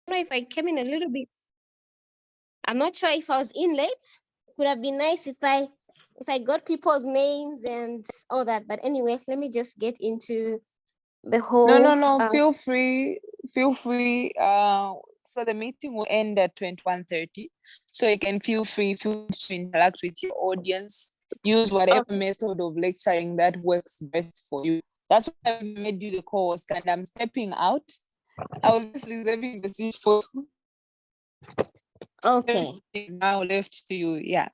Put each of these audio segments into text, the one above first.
know if I came in a little bit. I'm not sure if I was in late. Would have been nice if I got people's names and all that. But anyway, let me just get into the whole. No. Feel free. Feel free. So the meeting will end at 21:30. So you can feel free to interact with your audience. Use whatever method of lecturing that works best for you. That's why I made you the co-host, and I'm stepping out. I was just reserving the seat for you. Okay. It's now left to you. Yeah.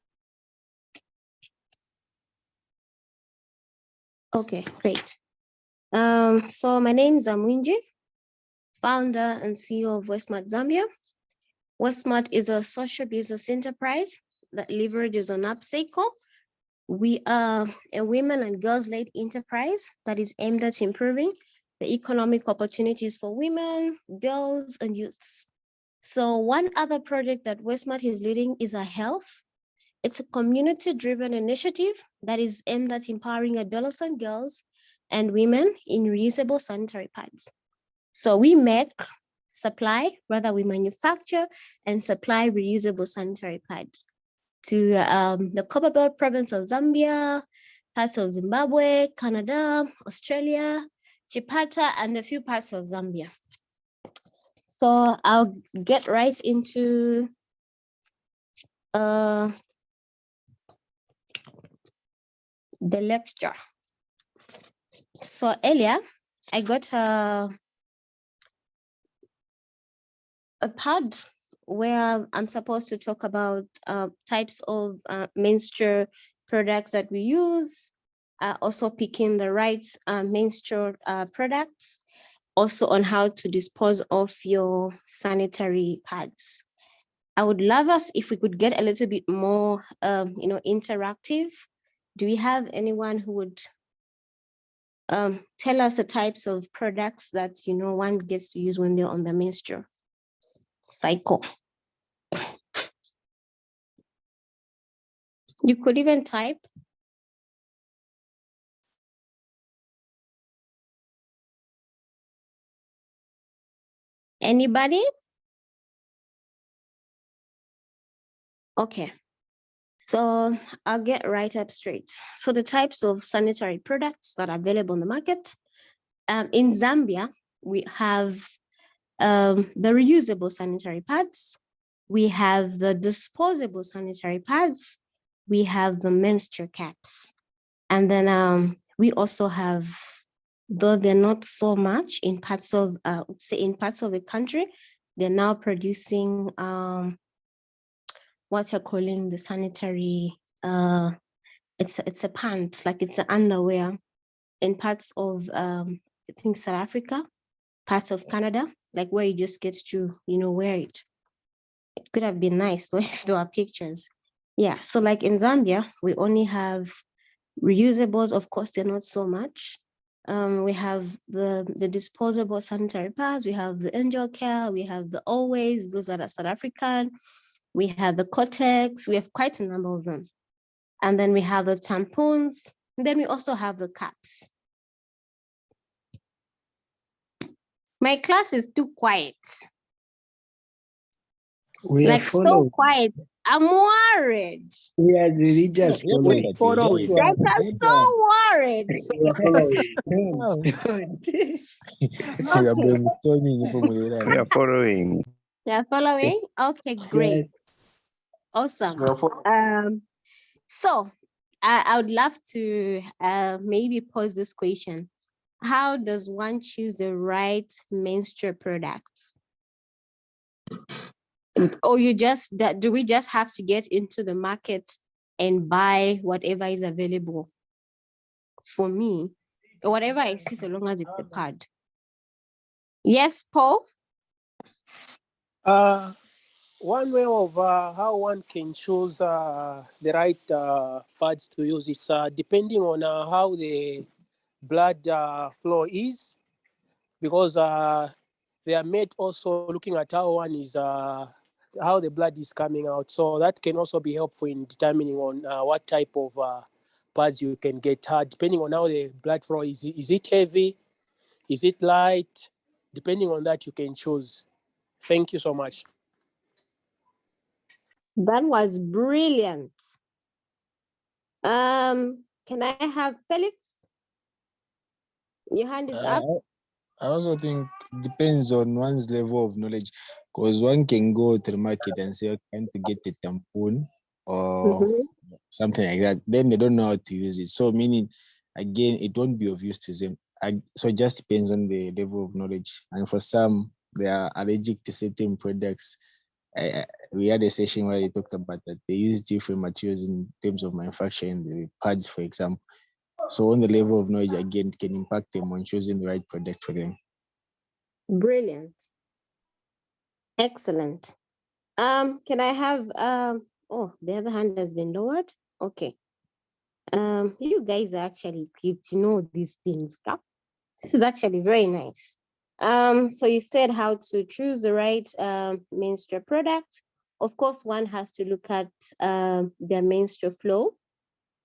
Okay, great. So my name is Amwinji, founder and CEO of Westmart Zambia. Westmart is a social business enterprise that leverages on upcycle. We are a women and girls-led enterprise that is aimed at improving the economic opportunities for women, girls, and youths. So one other project that Westmart is leading is a health. It's a community-driven initiative that is aimed at empowering adolescent girls and women in reusable sanitary pads. So we manufacture and supply reusable sanitary pads to the Copperbelt province of Zambia, parts of Zimbabwe, Canada, Australia, Chipata, and a few parts of Zambia. So I'll get right into the lecture. So earlier, I got a pad where I'm supposed to talk about types of menstrual products that we use, also picking the right menstrual products, also on how to dispose of your sanitary pads. I would love us if we could get a little bit more, interactive. Do we have anyone who would tell us the types of products that, one gets to use when they're on the menstrual cycle? You could even type. Anybody? Okay. So I'll get right up straight. So the types of sanitary products that are available on the market. In Zambia, we have the reusable sanitary pads. We have the disposable sanitary pads. We have the menstrual caps. And then we also have, though they're not so much in parts of, in parts of the country, they're now producing what you're calling the sanitary, it's a pants, like it's an underwear in parts of, I think South Africa, parts of Canada, like where you just get to, wear it. It could have been nice though if there were pictures. Yeah, so like in Zambia, we only have reusables. Of course, they're not so much. We have the disposable sanitary pads, we have the Angel Care, we have the Always, those are the South African. We have the Cortex, we have quite a number of them. And then we have the tampons, and then we also have the caps. My class is too quiet. We like are following. So quiet. I'm worried. We are really just following. Following. Like I'm so worried. We are following. Don't. We are brainstorming. We are following. You're following? Okay, great. Yes. Awesome. So I would love to maybe pose this question. How does one choose the right menstrual products? Or do we just have to get into the market and buy whatever is available? For me, whatever I see, so long as it's a pad. Yes, Paul? One way of how one can choose the right pads to use, it's depending on how the blood flow is, because they are made also looking at how one is, how the blood is coming out. So that can also be helpful in determining on what type of pads you can get, depending on how the blood flow is. Is it heavy? Is it light? Depending on that, you can choose. Thank you so much. That was brilliant. Can I have Felix? Your hand is up. I also think it depends on one's level of knowledge, because one can go to the market and say, okay, I want to get a tampon or Mhm. something like that. Then they don't know how to use it. So meaning, again, it won't be of use to them. So it just depends on the level of knowledge. And for some, they are allergic to certain products. We had a session where they talked about that they use different materials in terms of manufacturing the pads, for example. So on the level of knowledge, again, it can impact them on choosing the right product for them. Brilliant. Excellent. Can I have oh, the other hand has been lowered. Okay. You guys are actually equipped to know these things. Huh? This is actually very nice. So you said how to choose the right menstrual product. Of course, one has to look at their menstrual flow.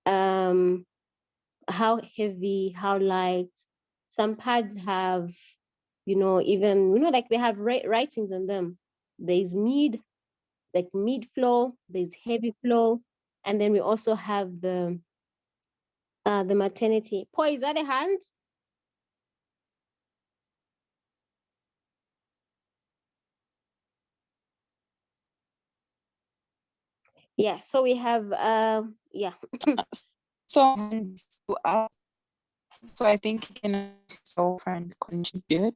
Um, how heavy, how light. Some pads have, even like they have writings on them. There's mid flow, there's heavy flow, and then we also have the maternity. Paul, is that a hand? Yeah, so we have yeah. So hands to up. So I think you can unmute yourself and contribute.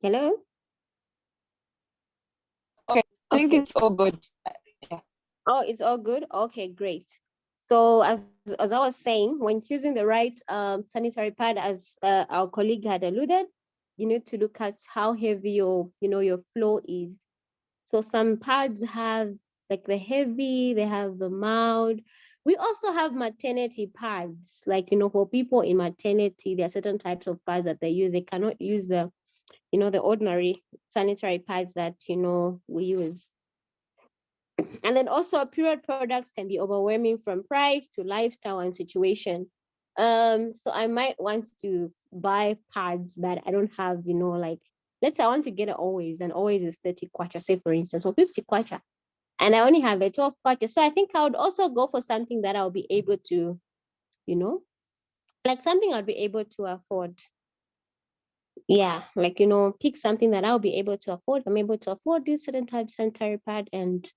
Hello? Okay, I think Okay. it's all good. Yeah. Oh, it's all good. Okay, great. So as I was saying, when choosing the right sanitary pad, as our colleague had alluded, you need to look at how heavy your flow is. So some pads have like the heavy, they have the mild. We also have maternity pads. Like, for people in maternity, there are certain types of pads that they use. They cannot use the ordinary sanitary pads that, we use. And then also period products can be overwhelming from price to lifestyle and situation. So I might want to buy pads that I don't have, like, let's say I want to get it always, and always is 30 kwacha, say for instance, or 50 kwacha. And I only have a 12 kwacha. So I think I would also go for something that I'll be able to, you know, like something I'll be able to afford. Yeah, like, pick something that I'll be able to afford. I'm able to afford this certain type sanitary pad. And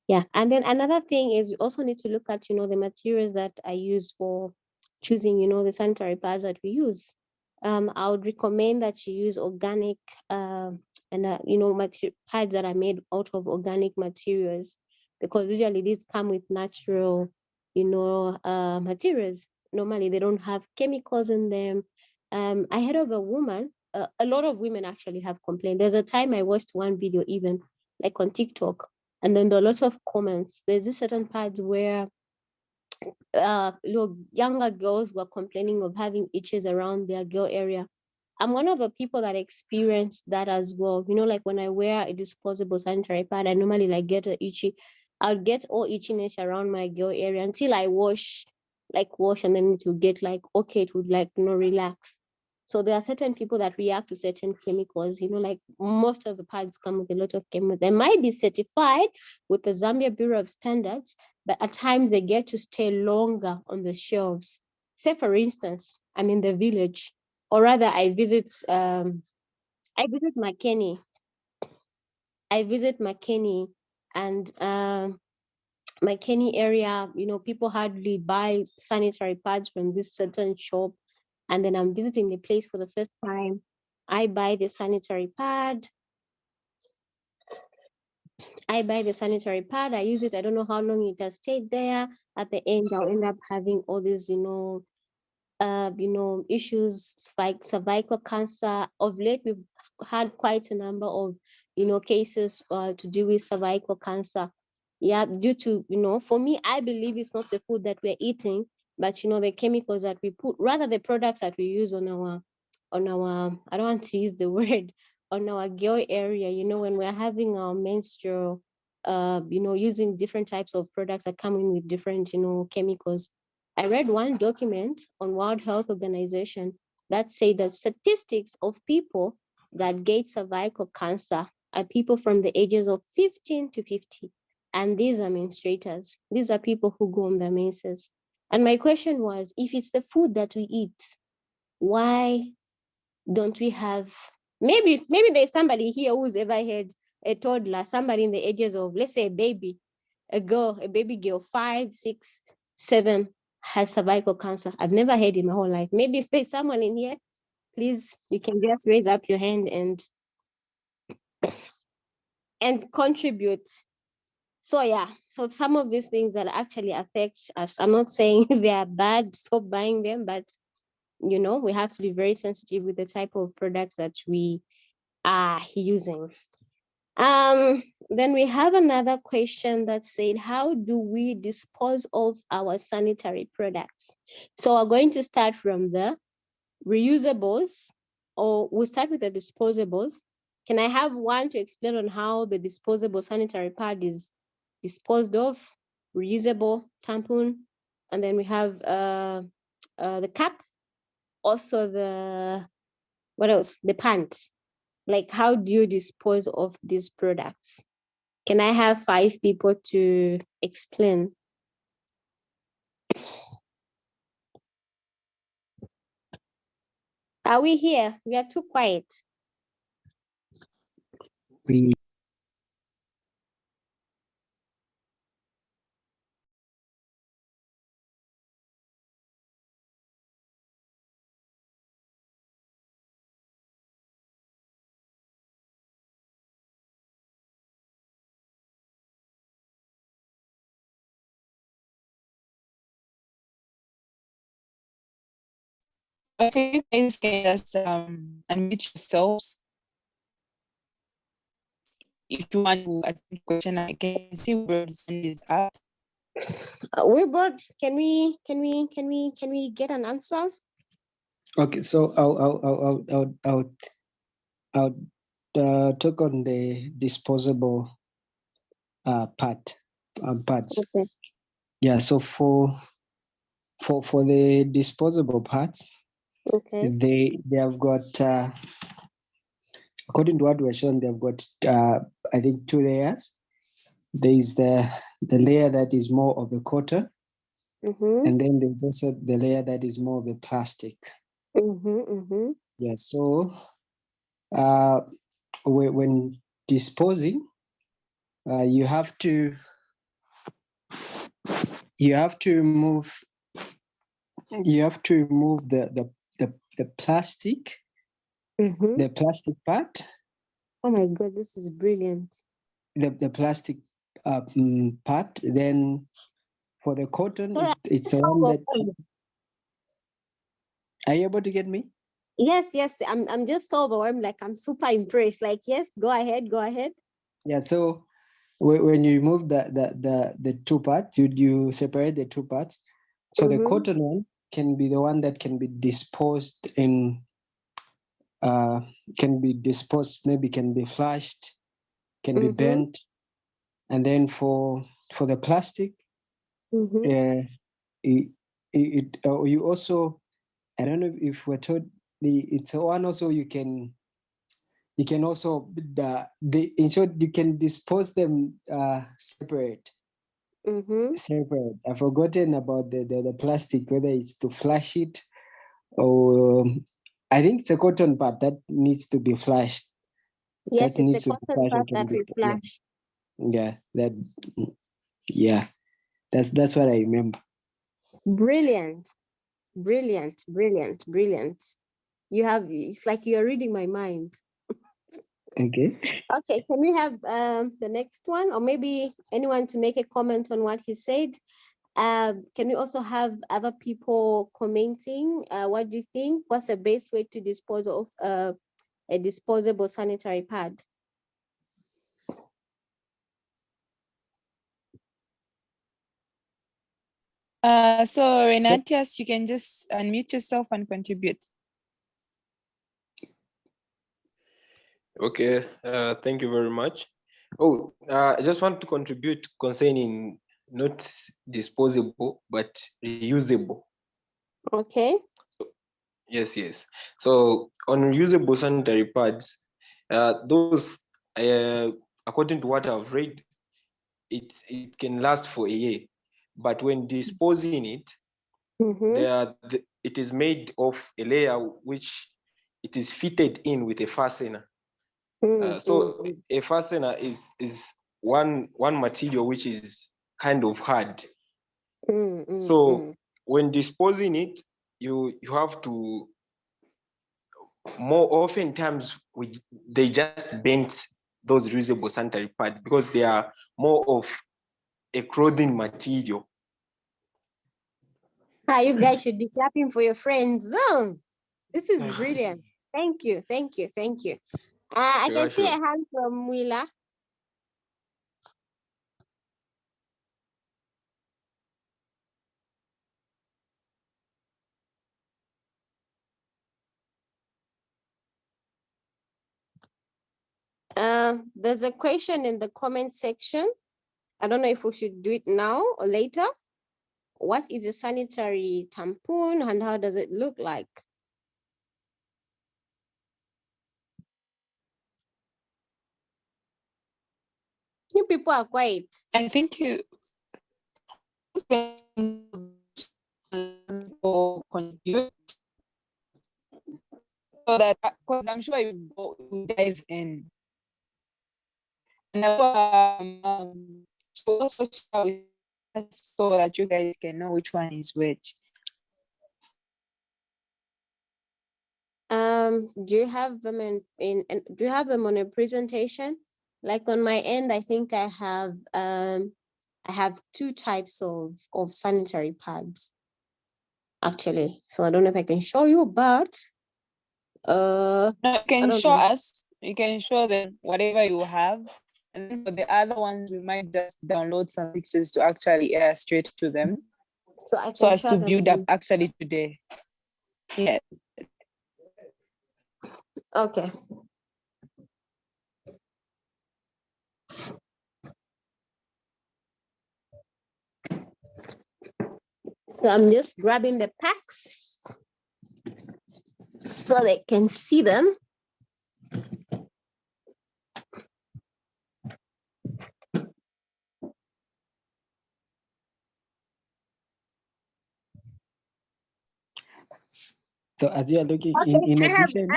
yeah, and then another thing is you also need to look at, the materials that I use for choosing, the sanitary pads that we use. I would recommend that you use organic and pads that are made out of organic materials, because usually these come with natural, materials. Normally they don't have chemicals in them. I heard of a woman, a lot of women actually have complained. There's a time I watched one video, even like on TikTok, and then there are lots of comments. There's this certain parts where younger girls were complaining of having itches around their girl area. I'm one of the people that experienced that as well. Like when I wear a disposable sanitary pad, I normally like get a itchy. I'll get all itchiness around my girl area until I wash, and then it will get like okay, it would like relax. So there are certain people that react to certain chemicals. Like most of the pads come with a lot of chemicals. They might be certified with the Zambia Bureau of Standards, but at times they get to stay longer on the shelves. Say for instance, I'm in the village, or rather I visit McKinney. I visit McKinney, and McKinney area, people hardly buy sanitary pads from this certain shop. And then I'm visiting the place for the first time. I buy the sanitary pad. I buy the sanitary pad. I use it. I don't know how long it has stayed there. At the end, I'll end up having all these, issues like cervical cancer. Of late, we've had quite a number of, cases to do with cervical cancer. Yeah, due to, for me, I believe it's not the food that we're eating, but, the chemicals that we put, rather the products that we use on our, I don't want to use the word, on our girl area, when we're having our menstrual, using different types of products that come in with different, chemicals. I read one document on World Health Organization that say that statistics of people that get cervical cancer are people from the ages of 15 to 50. And these are menstruators. These are people who go on their menses. And my question was, if it's the food that we eat, why don't we have, maybe there's somebody here who's ever had a toddler, somebody in the ages of, let's say, a baby girl, 5, 6, 7, has cervical cancer. I've never heard in my whole life. Maybe if there's someone in here, please, you can just raise up your hand and contribute. So yeah, so some of these things that actually affect us, I'm not saying they are bad, stop buying them, but we have to be very sensitive with the type of products that we are using. Then we have another question that said, how do we dispose of our sanitary products? So we're going to start from the reusables, or we'll start with the disposables. Can I have one to explain on how the disposable sanitary pad is disposed of? Reusable tampon, and then we have the cap, also what else? The pants. Like, how do you dispose of these products? Can I have 5 people to explain? Are we here? We are too quiet. We If you guys can just unmute yourselves. If you want to ask a question, I can see Bird's hand is up. Wilbert, can we get an answer? okay. So I'll talk on the disposable parts. Okay. Yeah. So for the disposable parts, Okay. they have got according to what we're shown, they've got I think 2 layers. There is the layer that is more of a cotton, Mm-hmm. and then there's also the layer that is more of a plastic. Mm-hmm. Mm-hmm. Yeah. So when disposing, you have to remove the plastic, Mm-hmm. the plastic part, Oh my God, this is brilliant. the plastic part. Then for the cotton, Sorry, it's the so one that. overwhelmed. Are you able to get me? Yes, I'm just so overwhelmed. Like, I'm super impressed. Like, yes, go ahead. Yeah. So when you remove the 2 parts, you separate the 2 parts. So the Mm-hmm. cotton one can be the one that can be disposed in, maybe can be flushed, can be Mm-hmm. bent. And then for the plastic, Mm-hmm. you also, I don't know if we're told, it's one also you can also in short, you can dispose them separate. Mm-hmm. I've forgotten about the plastic, whether it's to flush it or I think it's a cotton part that needs to be flushed. Yes, That it's a needs to be cotton flushed part and can that be, we flash. yeah, that's what I remember. Brilliant. It's like you're reading my mind. Okay. Okay, can we have the next one, or maybe anyone to make a comment on what he said? Can we also have other people commenting? What do you think? What's the best way to dispose of a disposable sanitary pad? So Renatius, you can just unmute yourself and contribute. Okay, thank you very much. I just want to contribute concerning not disposable, but reusable. Okay. Yes. So on reusable sanitary pads, those, according to what I've read, it can last for a year. But when disposing it, it is made of a layer which it is fitted in with a fastener. So a fastener is one material which is kind of hard. So when disposing it, you have to, more often times they just bend those reusable sanitary pads because they are more of a clothing material. You guys should be clapping for your friends. Oh, this is brilliant. Thank you. I can see a hand from Willa. There's a question in the comment section. I don't know if we should do it now or later. What is a sanitary tampon and how does it look like? You people are quiet. I think you or contribute so that, because I'm sure you dive in. And so also share with us so that you guys can know which one is which. Do you have them do you have them on a presentation? Like on my end, I think I have two types of sanitary pads actually. So I don't know if I can show you, but No, you I can don't show know. us. You can show them whatever you have, and then for the other ones, we might just download some pictures to actually illustrate to them, So I so can as share to them. build up actually today. Yeah. Okay. So I'm just grabbing the packs so they can see them. So as you are looking Okay, in addition,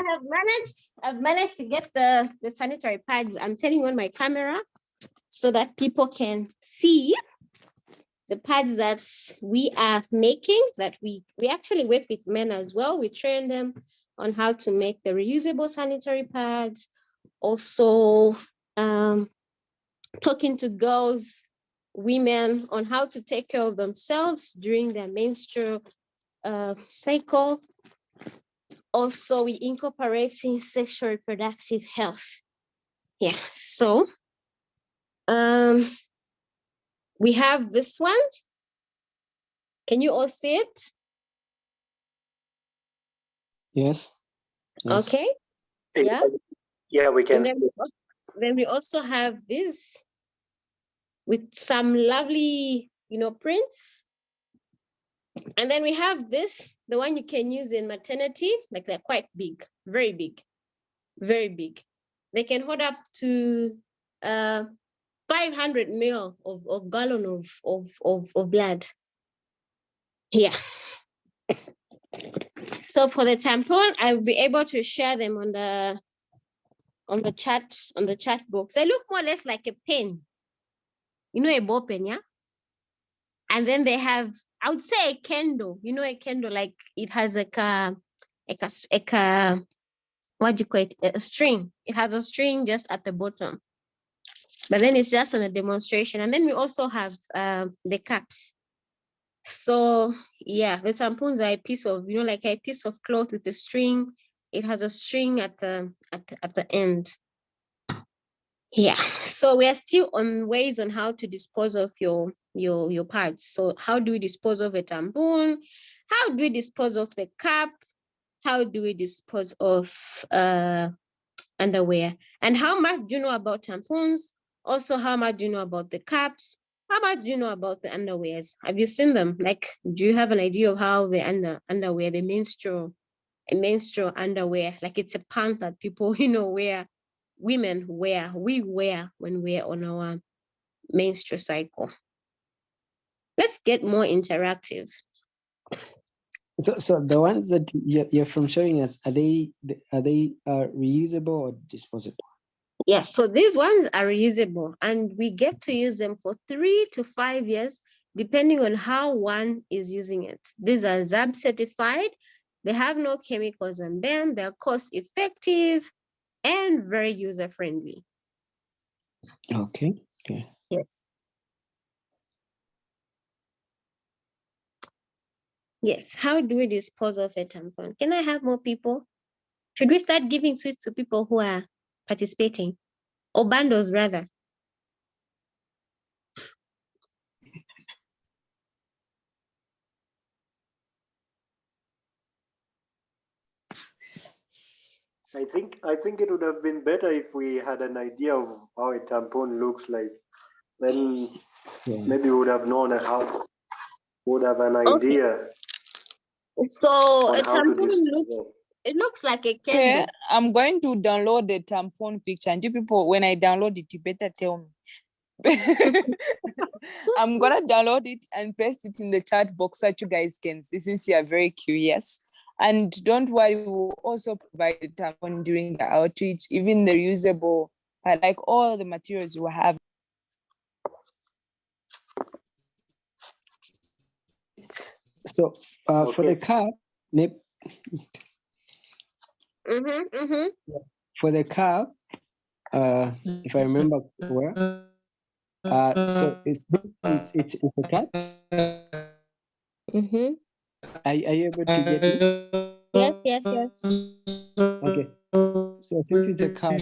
I've managed to get the sanitary pads. I'm turning on my camera so that people can see the pads that we are making, that we actually work with men as well. We train them on how to make the reusable sanitary pads. Also, talking to girls, women on how to take care of themselves during their menstrual cycle. Also, we incorporate in sexual reproductive health. Yeah, so we have this one. Can you all see it? yes. Okay. Yeah. Yeah, we can. And then we also have this with some lovely, prints. And then we have this, the one you can use in maternity, like they're quite big, very big, very big. They can hold up to 500 ml of gallon of blood. Yeah. So for the tampon, I'll be able to share them on the chat box. They look more or less like a pen, a ball pen, yeah. And then they have, I would say, a candle. A candle, like it has what do you call it? A string. It has a string just at the bottom. But then it's just on a demonstration. And then we also have the caps. So yeah, the tampons are a piece of, like a piece of cloth with a string. It has a string at the end. Yeah. So we are still on ways on how to dispose of your pads. So how do we dispose of a tampon? How do we dispose of the cap? How do we dispose of underwear? And how much do you know about tampons? Also, how much do you know about the caps? How much do you know about the underwears? Have you seen them? Like, do you have an idea of how the underwear, the menstrual underwear, like it's a pant that people, wear, women wear, we wear when we're on our menstrual cycle. Let's get more interactive. So the ones that you're from showing us, are they reusable or disposable? Yes, so these ones are reusable and we get to use them for 3 to 5 years, depending on how one is using it. These are ZAB certified. They have no chemicals in them. They're cost effective and very user friendly. Okay. Yes. Yes. How do we dispose of a tampon? Can I have more people? Should we start giving sweets to people who are participating? Or bundles rather? I think it would have been better if we had an idea of how a tampon looks like. Then maybe we would have known would have an idea. So on a how to tampon looks like a Okay, candle. I'm going to download the tampon picture. And you people, when I download it, you better tell me. I'm gonna download it and paste it in the chat box so that you guys can see, since you are very curious. And don't worry, we'll also provide the tampon during the outreach, even the reusable, like all the materials we have. So for the cup, for the cup, if I remember well, so it's a cup. Are you able to get me? Yes. Okay. So since it's a cup,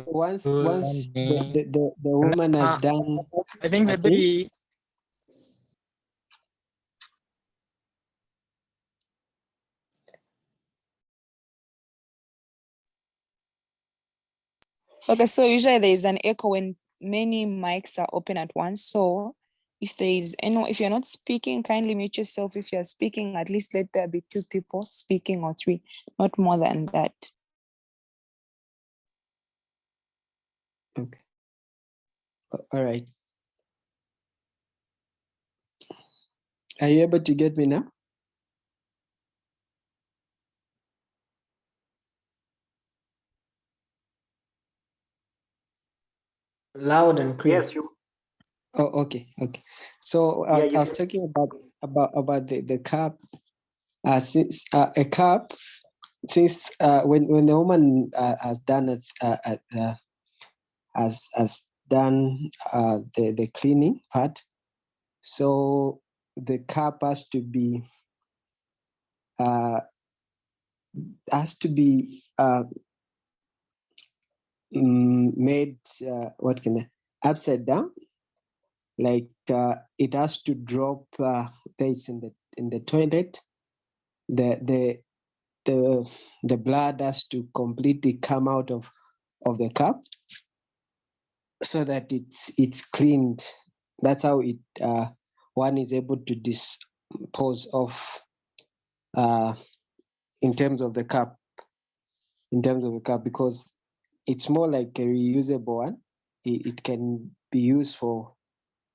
once the woman has done, I think the baby. Okay, so usually there is an echo when many mics are open at once. So if there is if you're not speaking, kindly mute yourself. If you're speaking, at least let there be 2 people speaking or 3, not more than that. Okay. All right. Are you able to get me now? Loud and clear. Yes, you. Oh, okay. So I was talking about the cup. Since a cup, since when the woman has done has done the cleaning part, so the cup has to be made upside down, like it has to drop this in the toilet. The blood has to completely come out of the cup so that it's cleaned. That's how it one is able to dispose of in terms of the cup. Because it's more like a reusable one. It can be used for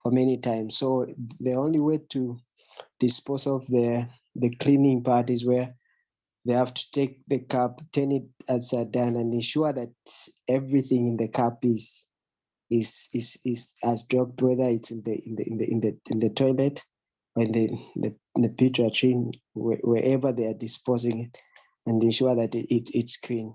many times. So the only way to dispose of the cleaning part is where they have to take the cup, turn it upside down, and ensure that everything in the cup is as dropped, whether it's in the toilet or in the pit latrine, wherever they are disposing it, and ensure that it's clean.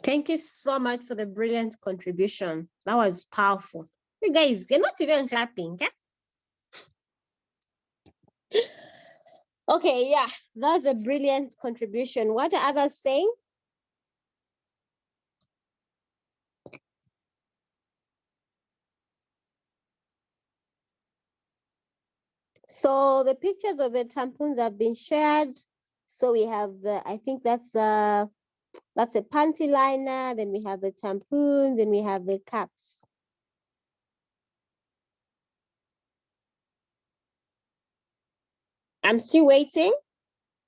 Thank you so much for the brilliant contribution. That was powerful. You guys, you're not even clapping, okay? Okay, yeah, that's a brilliant contribution. What are others saying? So the pictures of the tampons have been shared. So we have I think that's a panty liner, then we have the tampons, and we have the caps. I'm still waiting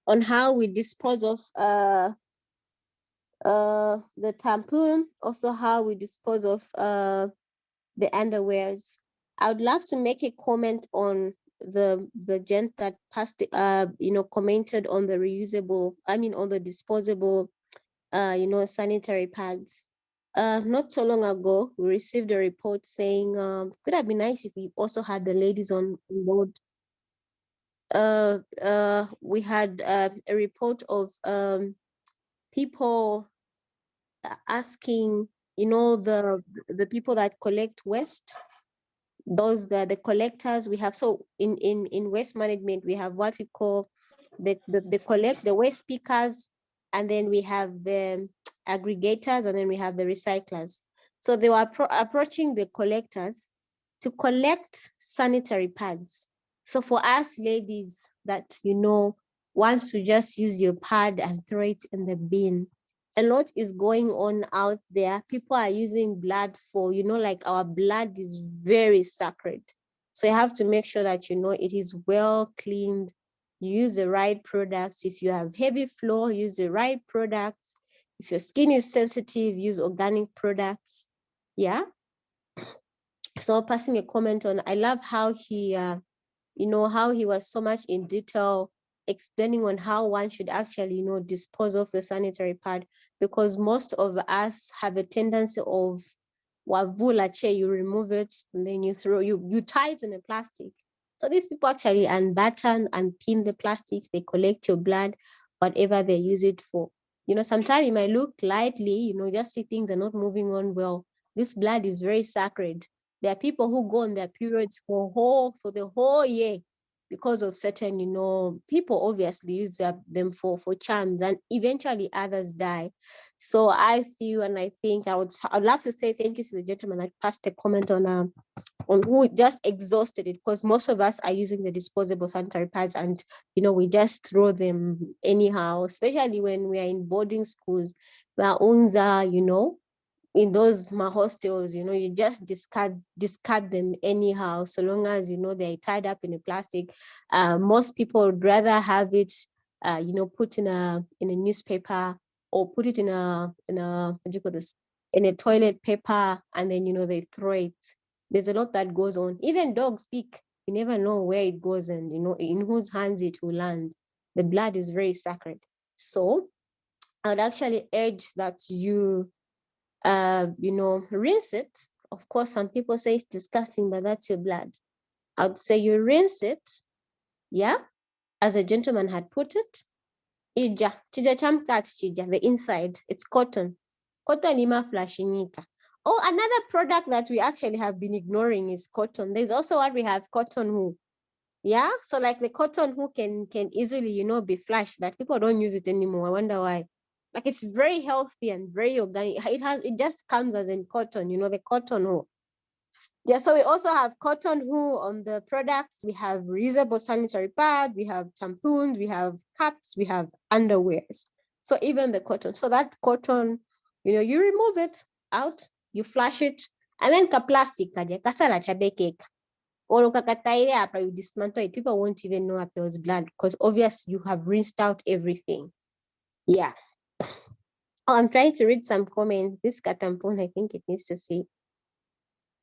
on how we dispose of the tampon, also how we dispose of the underwears. I would love to make a comment on the gent that passed commented on the reusable, on the disposable sanitary pads. Not so long ago, we received a report saying could have been nice if we also had the ladies on board. We had a report of people asking, the people that collect waste, those the collectors we have. So in waste management, we have what we call the waste pickers, and then we have the aggregators, and then we have the recyclers. So they were approaching the collectors to collect sanitary pads. So for us ladies that wants to just use your pad and throw it in the bin, a lot is going on out there. People are using blood for, like our blood is very sacred. So you have to make sure that, it is well cleaned. You use the right products. If you have heavy flow, use the right products. If your skin is sensitive, use organic products. Yeah. So passing a comment on, I love how he, how he was so much in detail explaining on how one should actually, dispose of the sanitary pad, because most of us have a tendency of wavula che, you remove it and then you tie it in a plastic. So these people actually unbutton and pin the plastic, they collect your blood, whatever they use it for. Sometimes it might look lightly, just see things are not moving on well. This blood is very sacred. There are people who go on their periods for the whole year because of certain, people obviously use them for charms, and eventually others die. So I feel, and I think I'd love to say thank you to the gentleman that passed a comment on who just exhausted it, because most of us are using the disposable sanitary pads, and we just throw them anyhow, especially when we are in boarding schools where unza, in those hostels, you just discard them anyhow, so long as they're tied up in a plastic. Most people would rather have it put in a newspaper, or put it in a what do you call this, in a toilet paper, and then they throw it. There's a lot that goes on. Even dogs speak. You never know where it goes, and in whose hands it will land. The blood is very sacred. So I would actually urge that you rinse it. Of course, some people say it's disgusting, but that's your blood. I would say you rinse it, yeah, as a gentleman had put it. Ija, chija chamkat chija, the inside, it's cotton. Cotton lima flashinika. Oh, another product that we actually have been ignoring is cotton. There's also what we have, cotton wool. Yeah, so like the cotton wool can easily, be flashed, but people don't use it anymore. I wonder why. Like, it's very healthy and very organic. It just comes as in cotton, the cotton wool. Yeah, so we also have cotton wool on the products. We have reusable sanitary pad, we have tampons, we have caps, we have underwears. So even the cotton. So that cotton, you remove it out, you flush it, and then ka plastic kaje kasala chabeke, or ukakataile you dismantle it. People won't even know that there was blood, because obviously you have rinsed out everything. Yeah. Oh, I'm trying to read some comments. This katampon, I think it needs to see.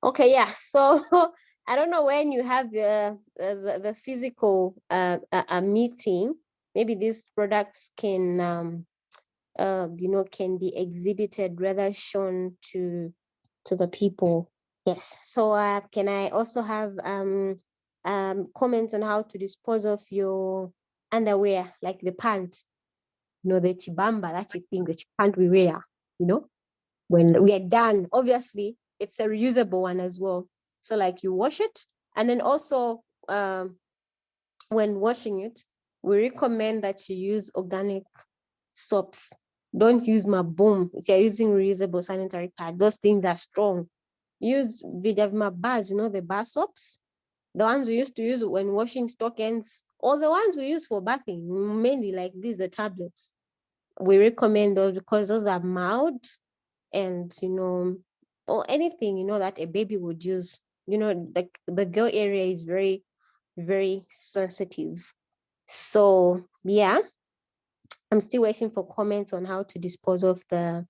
Okay, yeah. So I don't know when you have the physical meeting, maybe these products can can be exhibited, rather shown to the people. Yes. So can I also have comments on how to dispose of your underwear, like the pants, the chibamba, that's the thing, the pant we wear, when we are done. Obviously, it's a reusable one as well. So like you wash it, and then also when washing it, we recommend that you use organic soaps. Don't use Maboom if you're using reusable sanitary pad. Those things are strong. Use Vidavma bars, the bar soaps. The ones we used to use when washing stockings, or the ones we use for bathing, mainly like these, the tablets. We recommend those because those are mild and, or anything, that a baby would use. The girl area is very, very sensitive. So yeah, I'm still waiting for comments on how to dispose of the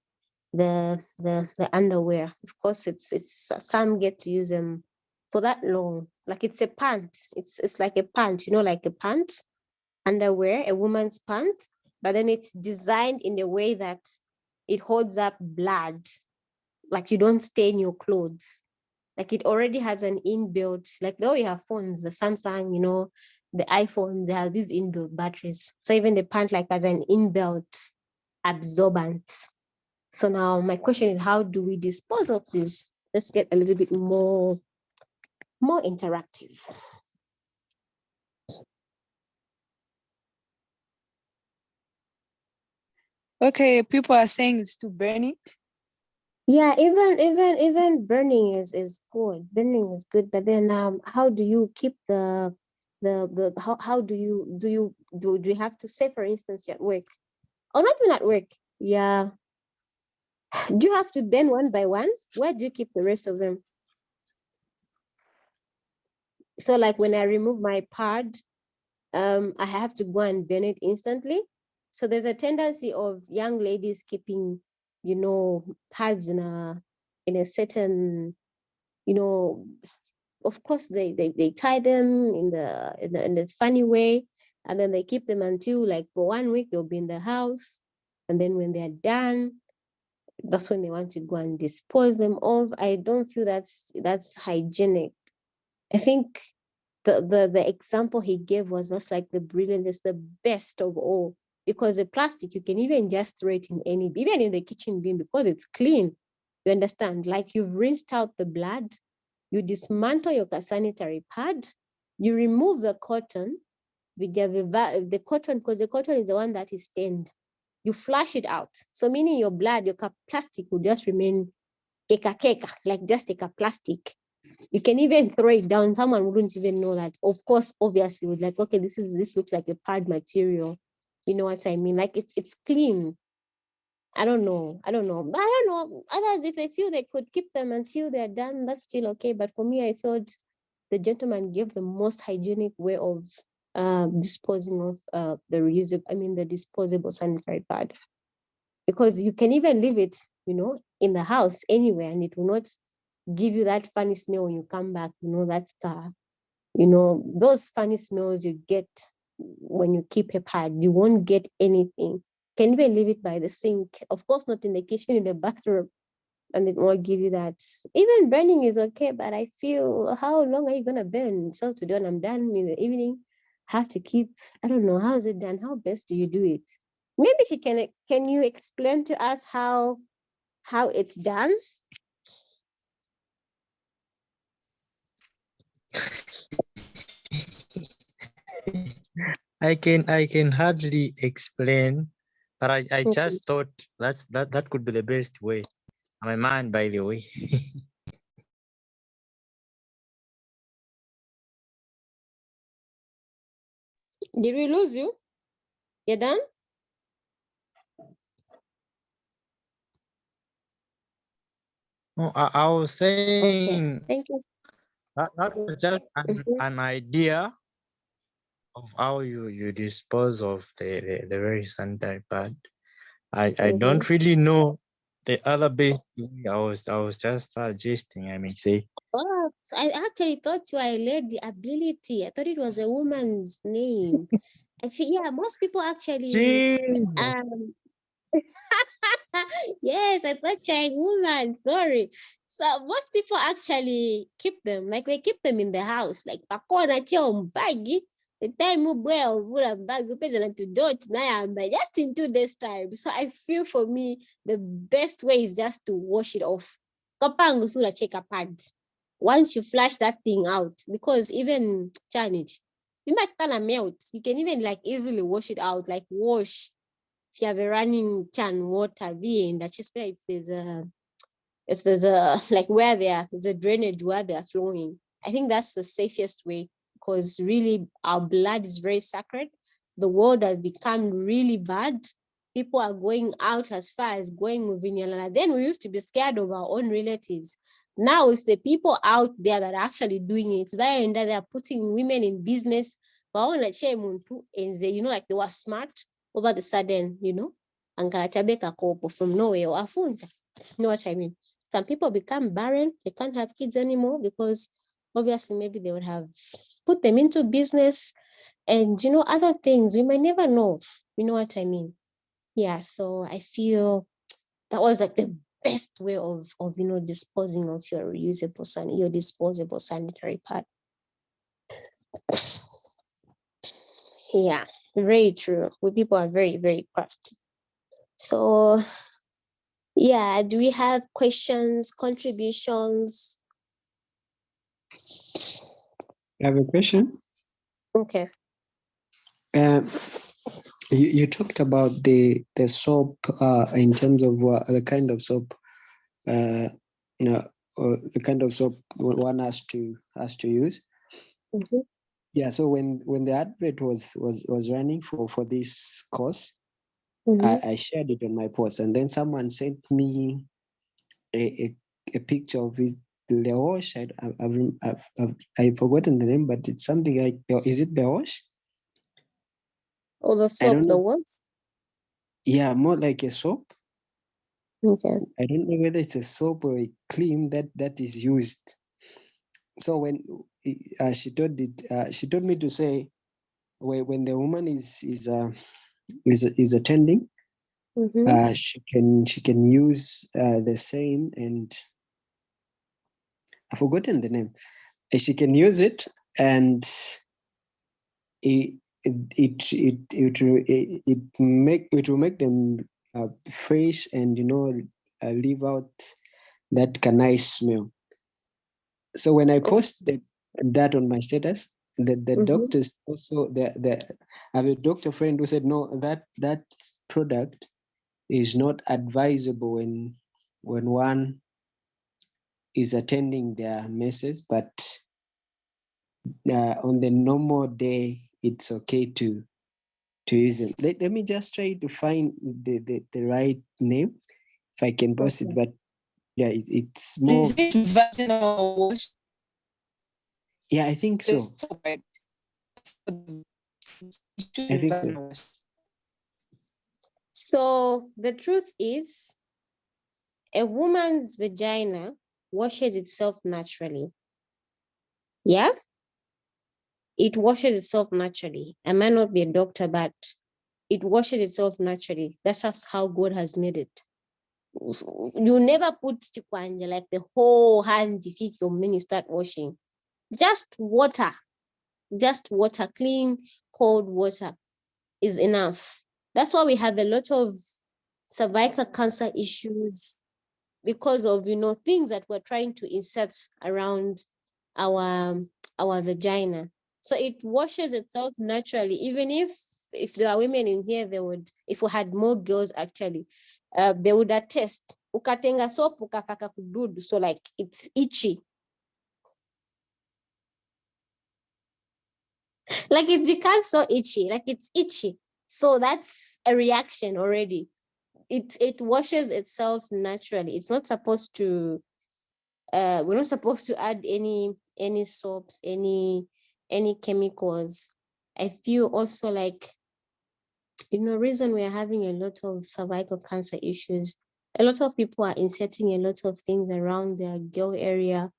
underwear. Of course, it's some get to use them for that long. Like it's a pant. It's like a pant, like a pant underwear, a woman's pant, but then it's designed in a way that it holds up blood. Like you don't stain your clothes. Like it already has an inbuilt, like though you have phones, the Samsung, the iPhone, they have these inbuilt batteries. So even the pant like has an inbuilt absorbent. So now my question is, how do we dispose of this? Let's get a little bit more interactive. Okay, people are saying it's to burn it. Yeah, even burning is good. Burning is good, but then how do you keep the how do you have to say, for instance, you're at work or not even at work? Yeah, do you have to burn one by one? Where do you keep the rest of them? So like when I remove my pad, I have to go and burn it instantly. So there's a tendency of young ladies keeping, pads in a certain, of course they tie them in the funny way, and then they keep them until like for 1 week they'll be in the house, and then when they're done, that's when they want to go and dispose them of. I don't feel that's hygienic. I think the example he gave was just like the brilliant, it's the best of all, because the plastic you can even just throw it in even in the kitchen bin because it's clean. You understand? Like you've rinsed out the blood, you dismantle your sanitary pad, you remove the cotton, the cotton, because the cotton is the one that is stained. You flush it out. So meaning your blood, your plastic will just remain keka, like just a plastic. You can even throw it down. Someone wouldn't even know that. Of course, obviously, would like, okay, this looks like a pad material. You know what I mean? Like it's clean. I don't know. But I don't know. Others, if they feel they could keep them until they're done, that's still okay. But for me, I felt the gentleman gave the most hygienic way of disposing of the disposable sanitary pad. Because you can even leave it, in the house anywhere, and it will not give you that funny smell when you come back, that star. Those funny smells you get when you keep a pad, you won't get anything. Can even leave it by the sink. Of course, not in the kitchen, in the bathroom, and it won't give you that. Even burning is okay, but I feel, how long are you gonna burn? So today when I'm done in the evening, have to keep, I don't know, how is it done? How best do you do it? Maybe can you explain to us how it's done? I can hardly explain, but I Okay. just thought that could be the best way. I'm a man, by the way. Did we lose you? You're done? No, I was Okay. saying Thank you. that was just Mhm. an idea of how you dispose of the very sanitary pad. I Mhm. don't really know the other best way. I was just suggesting, I may say. Oh, I actually thought you are a lady ability. I thought it was a woman's name. I feel, yeah, most people actually Jesus. um yes, I thought you're a woman. Sorry. So most people actually keep them, like they keep them in the house, like pakona cheo mbagi. The time ubwe uvula mbagi upeza na to dot na but just in 2 days time. So I feel for me the best way is just to wash it off. Kapangu sula check a pads. Once you flush that thing out, because even chanage, you might kind of melt. You can even like easily wash it out, like wash if you have a running tan water being that just if there's a like where there's a drainage where they're flowing, I think that's the safest way, because really our blood is very sacred. The world has become really bad. People are going out as far as going with Vinyalana. Then we used to be scared of our own relatives. Now it's the people out there that are actually doing it. They are putting women in business. And you know, like they were smart over the sudden, you know, and from nowhere. You know what I mean? Some people become barren. They can't have kids anymore because obviously maybe they would have put them into business and, you know, other things. We might never know. You know what I mean? Yeah. So I feel that was like the best way of you know, disposing of your your disposable sanitary pad. Yeah, very true. We people are very, very crafty. So yeah, do we have questions, contributions? I have a question. Okay. You talked about the soap in terms of the kind of soap, the kind of soap one has to use. Mhm. Yeah. So when the advert was running for this course, Mhm. I shared it on my post, and then someone sent me a picture of his the wash. I've forgotten the name, but it's something like, is it the wash? Or the I don't soap, the know. what? Yeah, more like a soap. Okay. I don't know whether it's a soap or a cream that is used. So when she told me to say, when the woman is attending, Mm-hmm. she can use the same, and I've forgotten the name. She can use it, and it it will make them fresh, and you know, leave out that nice smell. So when I posted that on my status, the Mm-hmm. doctors also, I have a doctor friend who said no, that product is not advisable when one is attending their messes, but on the normal day it's okay to use them. Let me just try to find the right name if I can post it, Okay. but yeah, it's Is more. it vaginal wash? Yeah, I think The so. soap, right? It should I be think so. vaginal wash. So the truth is, a woman's vagina washes itself naturally. Yeah, it washes itself naturally. I might not be a doctor, but it washes itself naturally. That's just how God has made it. You never put stikwanja like the whole hand defeat your when you start washing. Just water, clean, cold water is enough. That's why we have a lot of cervical cancer issues, because of, you know, things that we're trying to insert around our our vagina. So it washes itself naturally. Even if there are women in here, they would, if we had more girls actually, they would attest. Ukatenga soap ukapaka kududu, so like it's itchy. Like it becomes so itchy, like it's itchy. So that's a reaction already. It washes itself naturally. It's not supposed to we're not supposed to add any soaps, any chemicals. I feel also like, you know, reason we're having a lot of cervical cancer issues, a lot of people are inserting a lot of things around their girl area.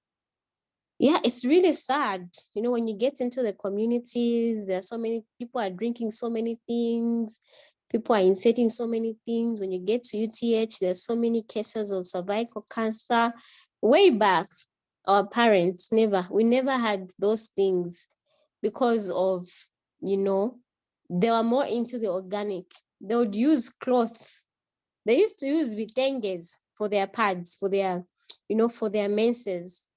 Yeah, it's really sad. You know, when you get into the communities, there are so many people are drinking so many things, people are inserting so many things. When you get to UTH, there's so many cases of cervical cancer. Way back, our parents we never had those things because of, you know, they were more into the organic. They would use cloths. They used to use vitenges for their pads, for their, you know, for their menses.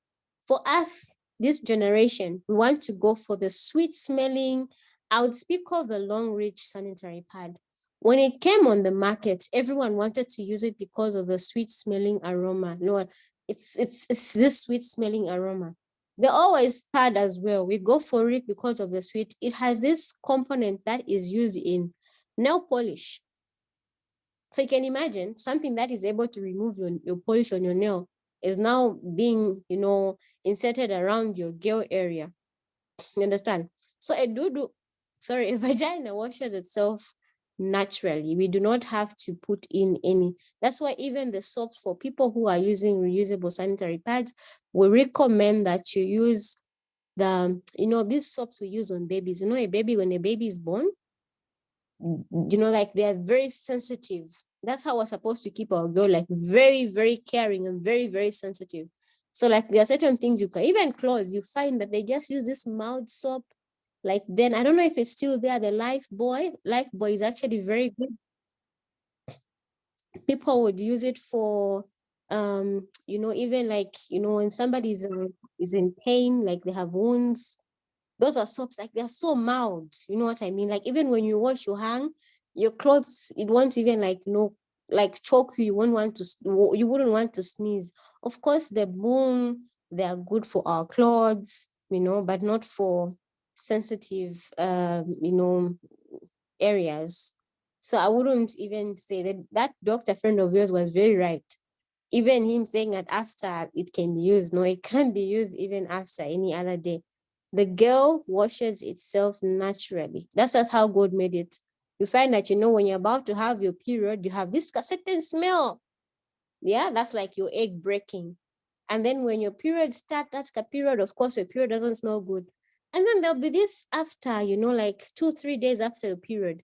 For us, this generation, we want to go for the sweet smelling. I would speak of the long reach sanitary pad. When it came on the market, everyone wanted to use it because of the sweet smelling aroma. No, it's this sweet smelling aroma. They always pad as well. We go for it because of the sweet. It has this component that is used in nail polish. So you can imagine something that is able to remove your polish on your nail is now being, inserted around your girl area. You understand? So a vagina washes itself naturally. We do not have to put in any. That's why even the soaps for people who are using reusable sanitary pads, we recommend that you use these soaps we use on babies. A baby, when a baby is born, like they are very sensitive. That's how we're supposed to keep our girl, like very, very caring and very, very sensitive. So like there are certain things you can, even clothes, you find that they just use this mild soap. Like then I don't know if it's still there, the Life Boy is actually very good. People would use it for even like when somebody is in pain, like they have wounds. Those are soaps, like they're so mild. You know what I mean? Like even when you wash your hang, your clothes, it won't even like choke you. You wouldn't want to sneeze. Of course, the boom, they are good for our clothes, but not for sensitive areas. So I wouldn't even say that doctor friend of yours was very right. Even him saying that after it can be used, no, it can't be used even after any other day. The girl washes itself naturally. That's just how God made it. You find that, when you're about to have your period, you have this certain smell. Yeah, that's like your egg breaking. And then when your period starts, that's the period, of course, your period doesn't smell good. And then there'll be this after, like 2-3 days after your period.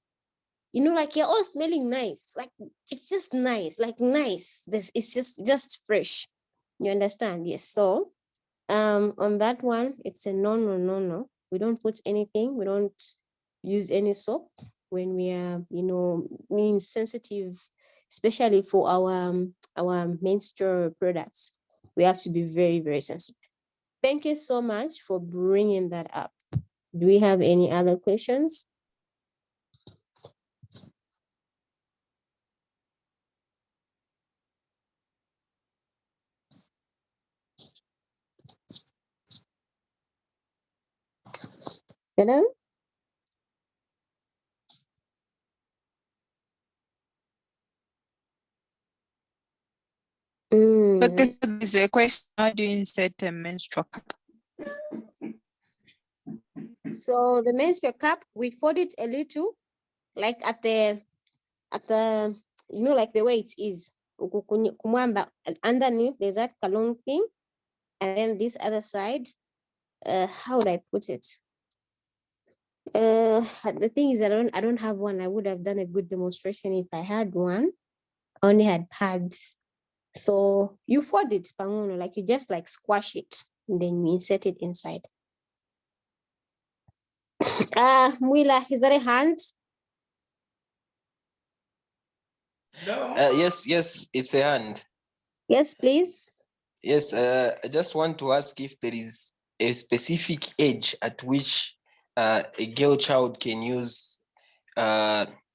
Like you're all smelling nice. Like it's just nice, like nice. It's just fresh. You understand? Yes. So on that one, it's a no, no, no, no. We don't put anything. We don't use any soap when we are, being sensitive, especially for our menstrual products. We have to be very, very sensitive. Thank you so much for bringing that up. Do we have any other questions? Hello? Okay, so there's a question: how do you insert a menstrual cup? So the menstrual cup, we fold it a little, like at the like the way it is. Underneath there's that long thing, and then this other side. How would I put it? The thing is, I don't have one. I would have done a good demonstration if I had one. I only had pads. So you fold it, pangono, like you just like squash it, and then you insert it inside. Mwila, is that a hand? Yes, it's a hand. Yes, please. Yes, I just want to ask if there is a specific age at which a girl child can use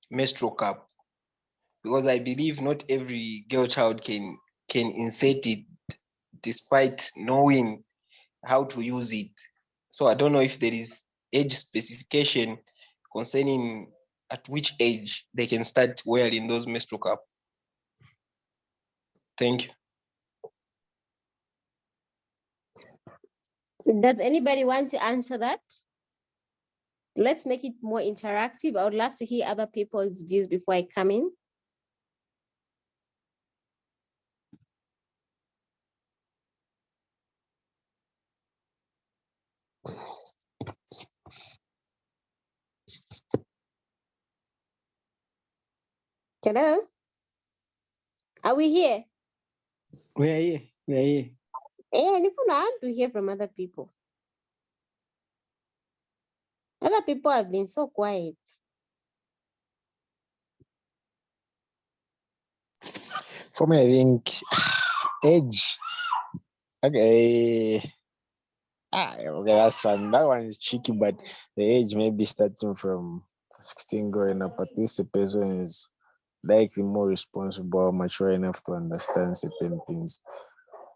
menstrual cup, because I believe not every girl child can insert it despite knowing how to use it. So I don't know if there is age specification concerning at which age they can start wearing those menstrual cup. Thank you. Does anybody want to answer that? Let's make it more interactive. I would love to hear other people's views before I come in. Hello? Are we here? We are here. We are here. And if we not to hear from other people. Other people have been so quiet. For me, I think age. Okay. Okay, that's one. That one is tricky, but the age may be starting from 16 going up. At least the person is likely more responsible, mature enough to understand certain things.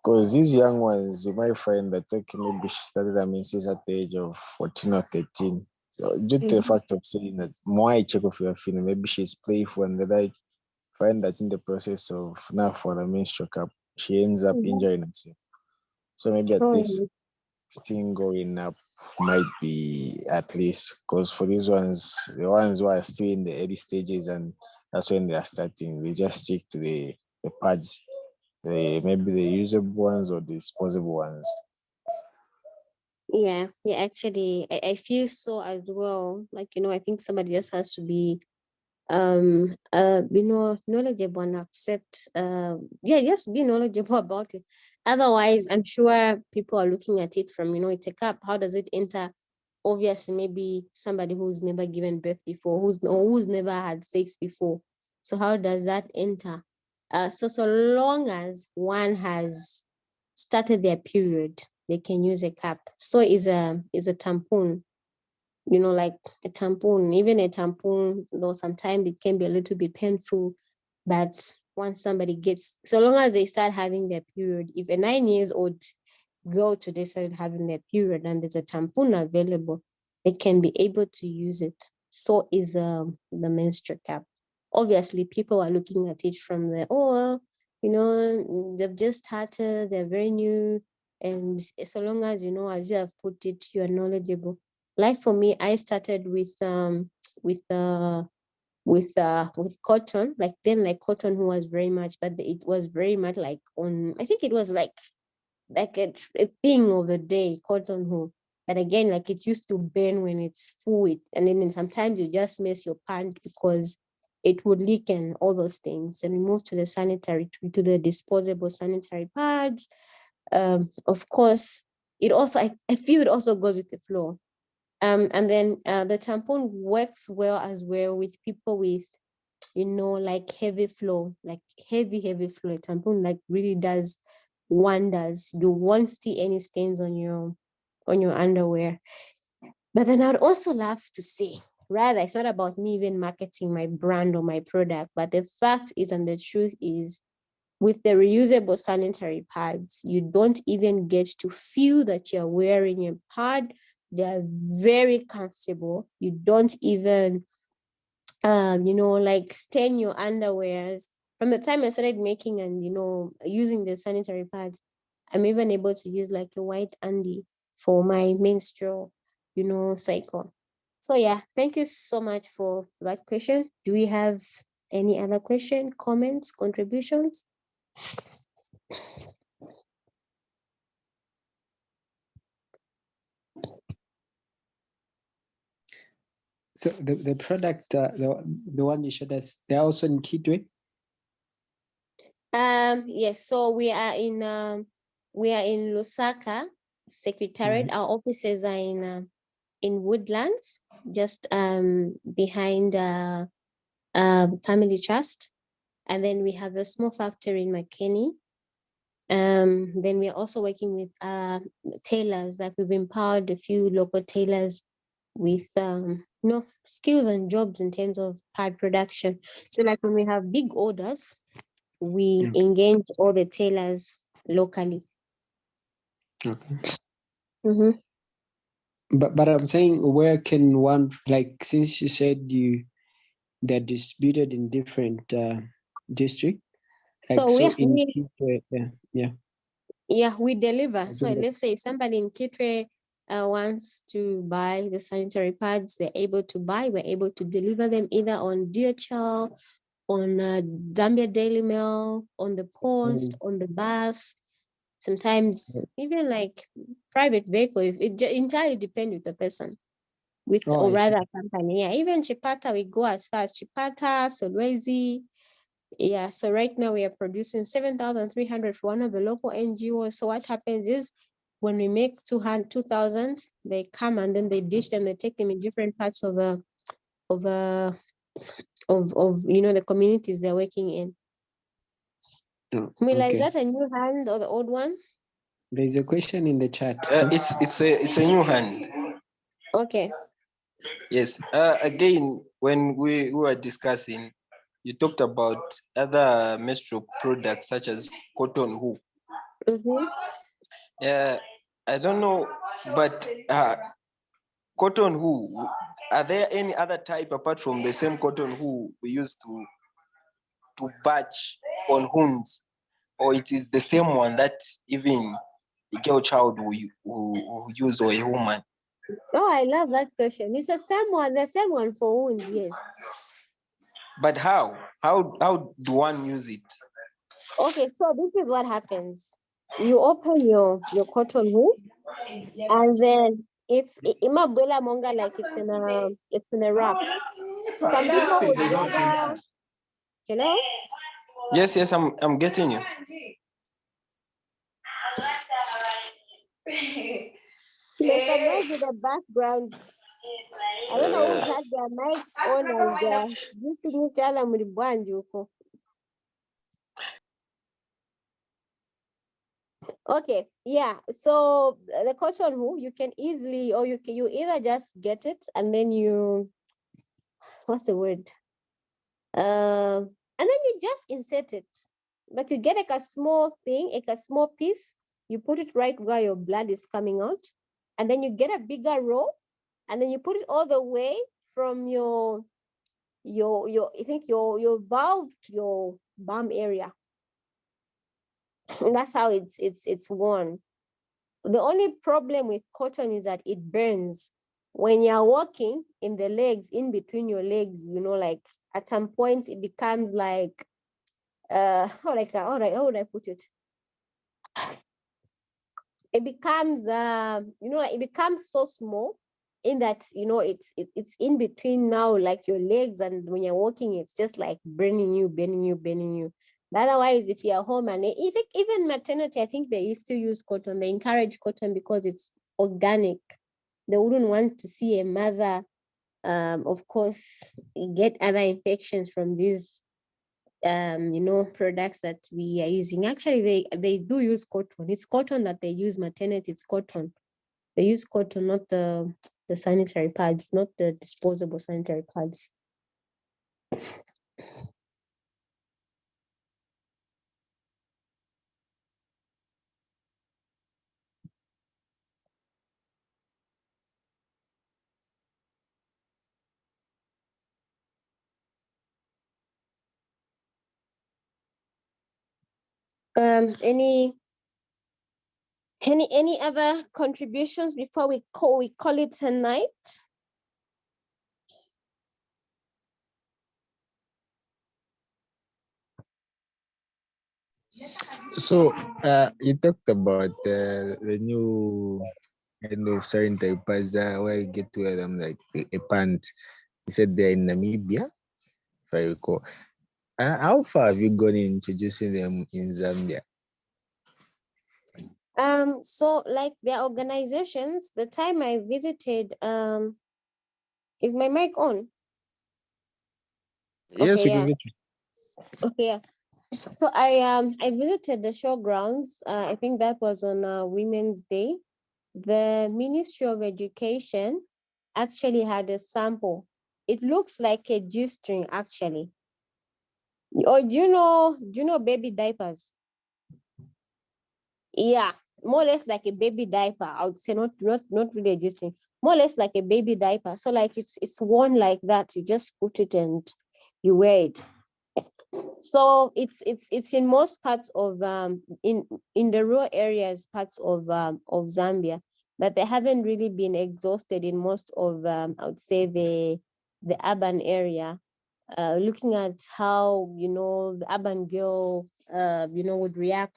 Because these young ones, you might find that okay, maybe she started her menses at the age of 14 or 13. So due to the fact of saying that more I check of your feeling, maybe she's playful and the like, find that in the process of now for the menstrual cup, she ends up injuring herself. So maybe at least thing going up might be at least because for these ones, the ones who are still in the early stages and that's when they are starting, they just stick to the pads, maybe the usable ones or disposable ones. Yeah, actually, I feel so as well. Like, I think somebody just has to be knowledgeable and accept just be knowledgeable about it. Otherwise, I'm sure people are looking at it from, it's a cup, how does it enter? Obviously, maybe somebody who's never given birth before, who's never had sex before. So how does that enter? So long as one has started their period, they can use a cup. So is a tampon, like a tampon. Even a tampon, though sometimes it can be a little bit painful, but once somebody gets, so long as they start having their period, if a 9 years old girl today started having their period and there's a tampon available, they can be able to use it. So is the menstrual cup. Obviously, people are looking at it from the, they've just started, they're very new, and so long as as you have put it, you are knowledgeable. Like for me, I started with with uh with cotton. Like then, like cotton who was very much, but it was very much like on, I think it was like a thing of the day, cotton wool. But again, like it used to burn when it's full, and then sometimes you just miss your pant because it would leak and all those things. And we moved to the to the disposable sanitary pads. Of course, it also, I feel it also goes with the flow. And then the tampon works well as well with people with, like heavy flow, like heavy flow. Tampon like really does wonders. You won't see any stains on your underwear. But then I'd also love to say, rather, it's not about me even marketing my brand or my product, but the fact is, and the truth is, with the reusable sanitary pads, you don't even get to feel that you're wearing a pad. They're very comfortable. You don't even, like stain your underwears. From the time I started making and, using the sanitary pads, I'm even able to use like a white undy for my menstrual, cycle. So yeah, thank you so much for that question. Do we have any other question, comments, contributions? So the product, the one you showed us, they're also in Kitwe. Yes. So we are in Lusaka Secretariat. Our offices are in Woodlands, just behind Family Trust, and then we have a small factory in McKinney. Then we are also working with tailors. Like we've empowered a few local tailors with skills and jobs in terms of pad production. So like when we have big orders, we engage all the tailors locally. Okay. Mm-hmm. But I'm saying, where can one, like, since you said they're distributed in different district, like So so yeah, in Kitwe, we deliver. I So think let's say if somebody in Kitwe wants to buy the sanitary pads, they're able to buy. We're able to deliver them either on DHL, on Zambia Daily Mail, on the post, on the bus. Sometimes even like private vehicle. If it entirely depends with the person, or I see. rather company. Yeah, even Chipata, we go as far as Chipata, Solwezi. Yeah, so right now we are producing 7,300 for one of the local NGOs. So what happens is when we make 2,000, they come and then they dish them, they take them in different parts of of uh, the communities they're working in. Mila, is Okay. that a new hand or the old one? There's a question in the chat. It's a new hand. Okay. Yes. Again, when we were discussing, you talked about other menstrual products such as cotton wool. I don't know, but cotton wool, are there any other type apart from the same cotton wool we used to batch on hoons, or it is the same one that even a girl child will use, or a woman? Oh, I love that question. It's the same one for wounds, yes. But how do one use it? Okay, so this is what happens. You open your cotton wool, and then it's imabula monga, like it's in a wrap. Some people would rather, hello? Yes, I'm getting you. There's a noise in the background. I don't know who's had their mics on and they're greeting each other mlibwanji huko. Okay, yeah. So the cotton wool, you can easily, or you either just get it and then you, what's the word? And then you just insert it. Like you get like a small thing, like a small piece, you put it right where your blood is coming out, and then you get a bigger roll, and then you put it all the way from your I think your valve to your bum area. And that's how it's worn. The only problem with cotton is that it burns. When you're walking in the legs, in between your legs, like at some point it becomes like how would I put it? It becomes like it becomes so small in that it's in between now, like your legs, and when you're walking it's just like burning you. But otherwise, if you're home, and I think even maternity, I think they used to use cotton. They encourage cotton because it's organic. They wouldn't want to see a mother of course get other infections from these products that we are using. Actually, they do use cotton. It's cotton that they use. Maternity, it's cotton. They use cotton, not the sanitary pads, not the disposable sanitary pads. Any other contributions before we call it a night? So you talked about the new kind of sanitary pads where you get to wear them like a pant. You said they're in Namibia, if I recall. How far have you gone in introducing them in Zambia? So like their organizations, the time I visited, is my mic on? Yes, Okay, we yeah. can. Okay, yeah. So I visited the showgrounds. I think that was on Women's Day. The Ministry of Education actually had a sample. It looks like a G-string actually. Or do you know baby diapers? Yeah, more or less like a baby diaper. I would say not really a G-string. More or less like a baby diaper. So like it's worn like that. You just put it and you wear it. So it's in most parts of in the rural areas, parts of Zambia, but they haven't really been exhausted in most of I would say the urban area. Looking at how the urban girl would react,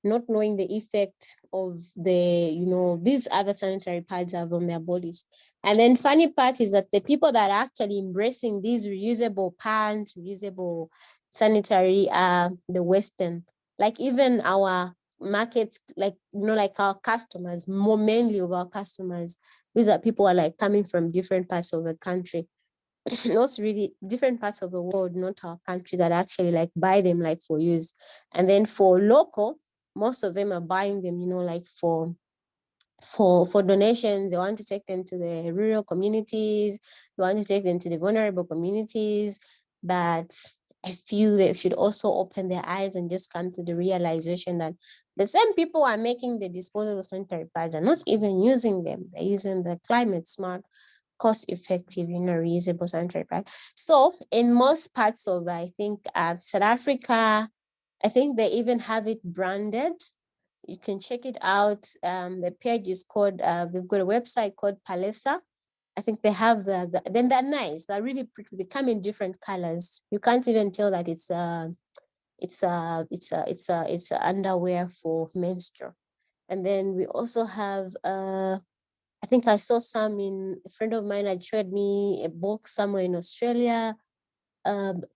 not knowing the effect of these other sanitary pads have on their bodies. And then funny part is that the people that are actually embracing these reusable pants, reusable sanitary are the Western, like even our markets, like like our customers, more mainly of our customers, these are people who are like coming from different parts of the country. Not really different parts of the world, not our country, that actually like buy them like for use. And then for local, most of them are buying them, like for donations. They want to take them to the rural communities. They want to take them to the vulnerable communities that I feel they should also open their eyes and just come to the realization that the same people are making the disposable sanitary pads are not even using them. They're using the climate smart, cost effective, reusable sanitary pads. So in most parts of, I think, South Africa, I think they even have it branded. You can check it out. The page is called, they've got a website called Palesa. I think they have then they're nice. They're really pretty. They come in different colors. You can't even tell that it's a underwear for menstrual. And then we also have I think I saw some in a friend of mine had showed me a box somewhere in Australia,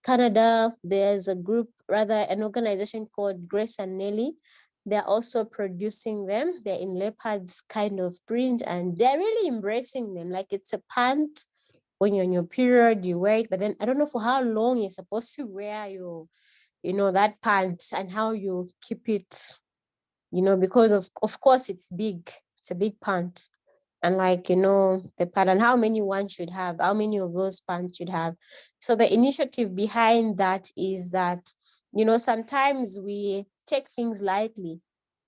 Canada. There's a group, rather an organization called Grace and Nelly. They're also producing them. They're in leopards kind of print, and they're really embracing them. Like it's a pant. When you're on your period, you wear it, but then I don't know for how long you're supposed to wear that pants and how you keep it, because of course it's big. It's a big pant. And like, the pattern, how many one should have, how many of those pants should have. So the initiative behind that is that, sometimes we take things lightly.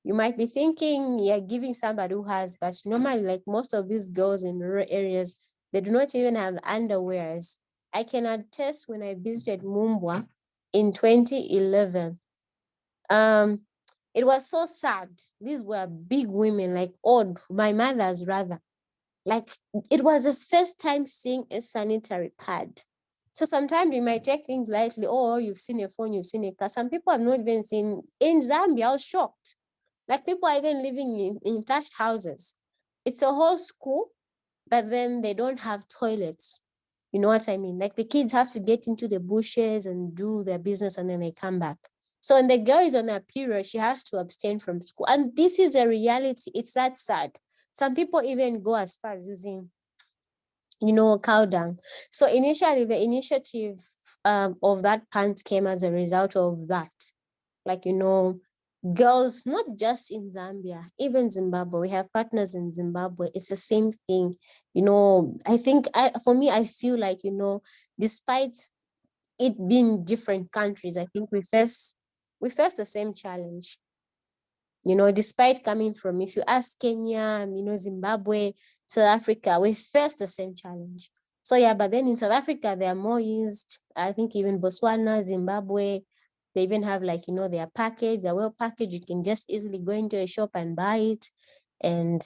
You might be thinking you're giving somebody who has, but normally, like most of these girls in rural areas, they do not even have underwears. I can attest when I visited Mumbwa in 2011. Um, it was so sad. These were big women, like old, my mothers rather. Like it was the first time seeing a sanitary pad. So sometimes we might take things lightly. Oh, you've seen a phone, you've seen a car. Some people have not even seen. In Zambia, I was shocked. Like people are even living in thatched houses. It's a whole school, but then they don't have toilets. You know what I mean? Like the kids have to get into the bushes and do their business and then they come back. So when the girl is on her period, she has to abstain from school. And this is a reality. It's that sad. Some people even go as far as using, cow dung. So initially, the initiative of that pant came as a result of that. Like, girls, not just in Zambia, even Zimbabwe. We have partners in Zimbabwe. It's the same thing. I think for me, I feel like, despite it being different countries, I think we face the same challenge. Despite coming from, if you ask Kenya, Zimbabwe, South Africa, we face the same challenge. So yeah, but then in South Africa, they are more used. I think even Botswana, Zimbabwe, they even have like, their package, they're well packaged. You can just easily go into a shop and buy it and,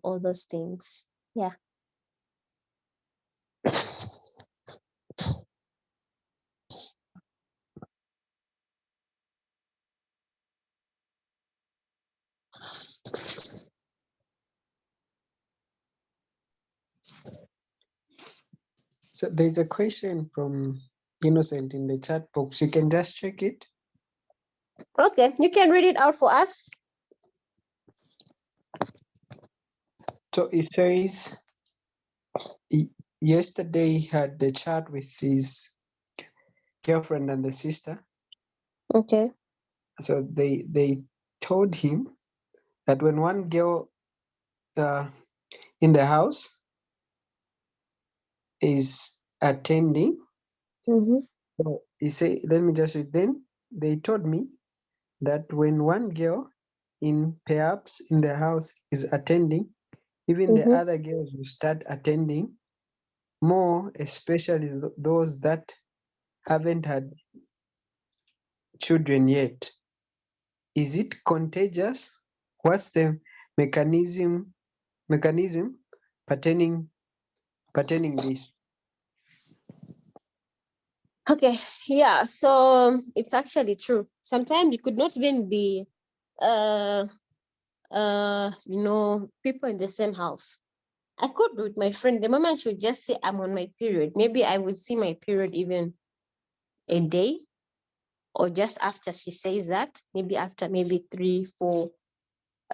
all those things. Yeah. So there's a question from Innocent in the chat box. You can just check it. Okay, you can read it out for us. So it says, yesterday he had the chat with his girlfriend and the sister. Okay. So they told him that when one girl in the house is attending, so he said, let me just read. Then they told me that when one girl perhaps in the house is attending, even the other girls will start attending more, especially those that haven't had children yet. Is it contagious? What's the mechanism pertaining this? Okay, yeah, so it's actually true. Sometimes you could not even be uh people in the same house. I could be with my friend. The moment she would just say I'm on my period, maybe I would see my period even a day or just after she says that, maybe after maybe 3, 4,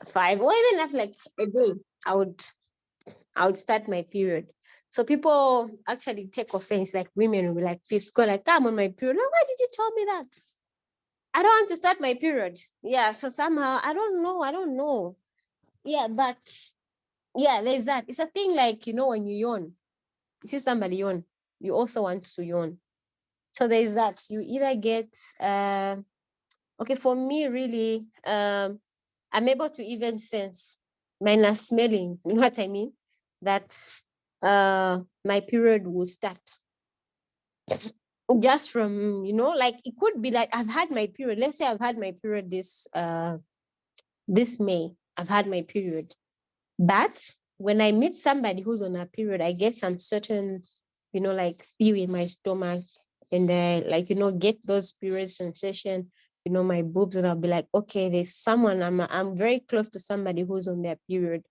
5, or even after like a day, I would start my period. So people actually take offense, like women will be like, go like, I'm on my period. Oh, why did you tell me that? I don't want to start my period. Yeah, so somehow I don't know. Yeah, but yeah, there's that. It's a thing like, when you yawn, you see somebody yawn, you also want to yawn. So there's that. You either get okay, for me really, I'm able to even sense, minus smelling, you know what I mean? That my period will start just from, like it could be like I've had my period. Let's say I've had my period this May. I've had my period. But when I meet somebody who's on a period, I get some certain, like feel in my stomach, and like, get those period sensation, my boobs, and I'll be like, okay, there's someone, I'm very close to somebody who's on their period.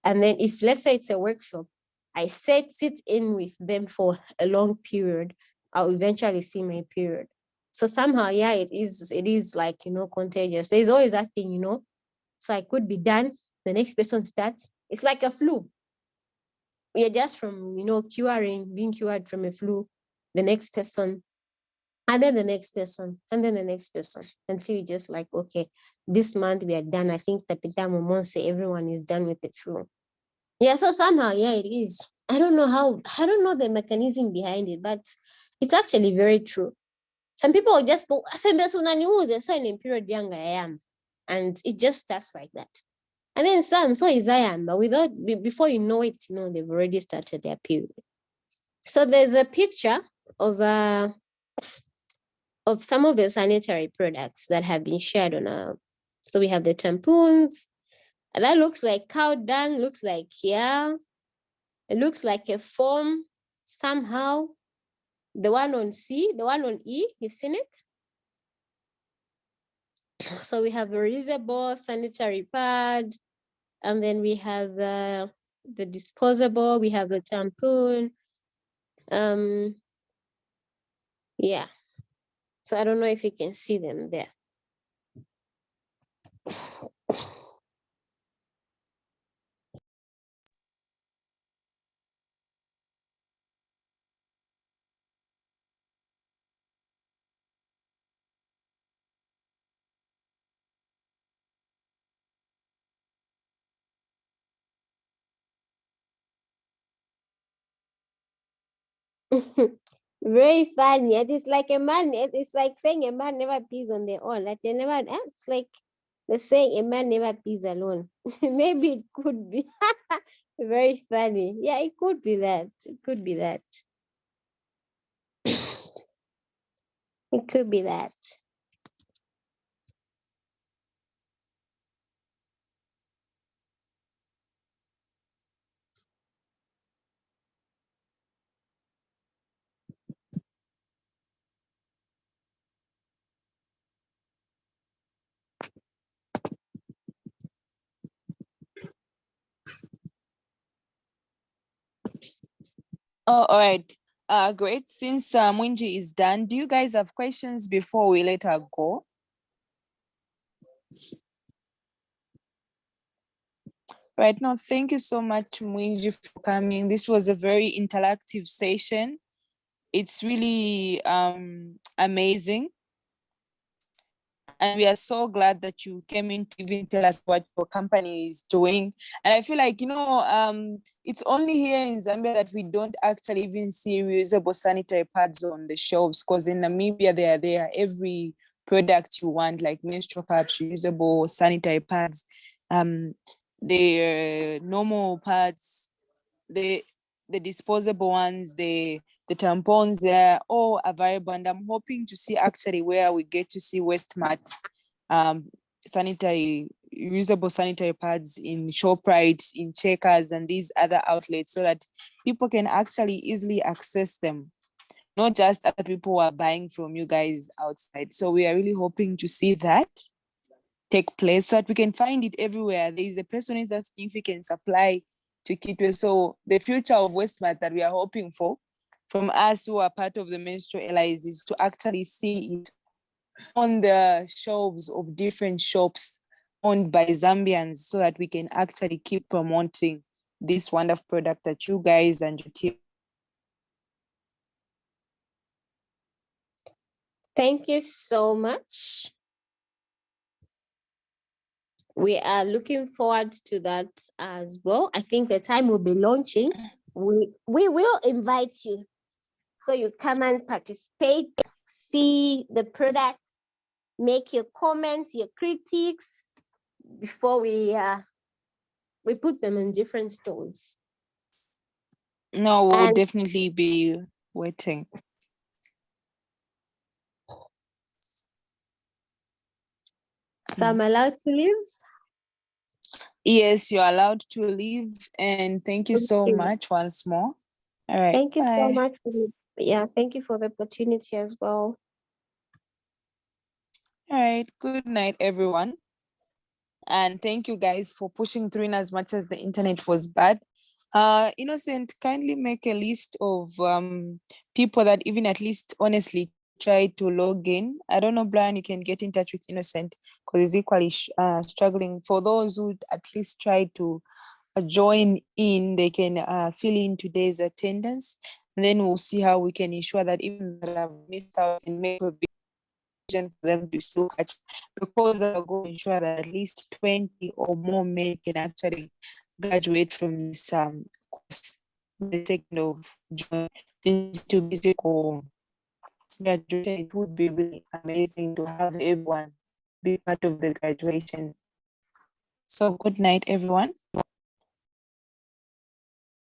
And then if, let's say it's a workshop, I sit in with them for a long period, I'll eventually see my period. So somehow, yeah, it is like, contagious. There's always that thing, so I could be done. The next person starts. It's like a flu. We are just from, being cured from a flu. The next person, and then the next person, and then the next person, until you just like, okay, this month we are done. I think that say everyone is done with the flu. Yeah, so somehow, yeah, it is. I don't know the mechanism behind it, but it's actually very true. Some people will just go, so in period young I am. And it just starts like that. And then some, so is I am, but before you know it, they've already started their period. So there's a picture of some of the sanitary products that have been shared on so we have the tampons, and that looks like cow dung, looks like, yeah, it looks like a foam somehow. The one on C, the one on E, you've seen it? So we have a reusable sanitary pad, and then we have the disposable, we have the tampon. Yeah. So I don't know if you can see them there. Very funny. It is like a man. It's like saying a man never pees on their own. Like they never. It's like the saying a man never pees alone. Maybe it could be very funny. Yeah, it could be that. It could be that. It could be that. Oh, all right. Great. Since Mwinji is done, do you guys have questions before we let her go? Right now, thank you so much, Mwinji, for coming. This was a very interactive session. It's really amazing. And we are so glad that you came in to even tell us what your company is doing. And I feel like, it's only here in Zambia that we don't actually even see reusable sanitary pads on the shelves, because in Namibia, they are there. Every product you want, like menstrual cups, reusable sanitary pads, the normal pads, the disposable ones, the tampons, they're all available. And I'm hoping to see actually where we get to see Westmart sanitary, usable sanitary pads in ShopRite, in Checkers, and these other outlets, so that people can actually easily access them. Not just other people who are buying from you guys outside. So we are really hoping to see that take place so that we can find it everywhere. There is a person who's asking if we can supply to Kitwe. So the future of Westmart that we are hoping for from us who are part of the Menstrual Allies is to actually see it on the shelves of different shops owned by Zambians, so that we can actually keep promoting this wonderful product that you guys and your team. Thank you so much. We are looking forward to that as well. I think the time we'll be launching, we will invite you So you come and participate, see the product, make your comments, your critiques before we put them in different stores. No, we'll And definitely be waiting. so I'm allowed to leave. Yes, you're allowed to leave, and thank you so Okay. much once more. All right, Thank you so bye. much. Thank you for the opportunity as well. All right, good night, everyone. And thank you guys for pushing through in as much as the internet was bad. Innocent, kindly make a list of people that even at least honestly try to log in. I don't know, Brian, you can get in touch with Innocent because he's equally struggling. For those who at least try to join in, they can fill in today's attendance. And then we'll see how we can ensure that even that have missed out and make a vision for them to still catch, because our goal is ensure that at least 20 or more men can actually graduate from this course by the second of June. Since to visit or graduation, it would be really amazing to have everyone be part of the graduation. So good night, everyone.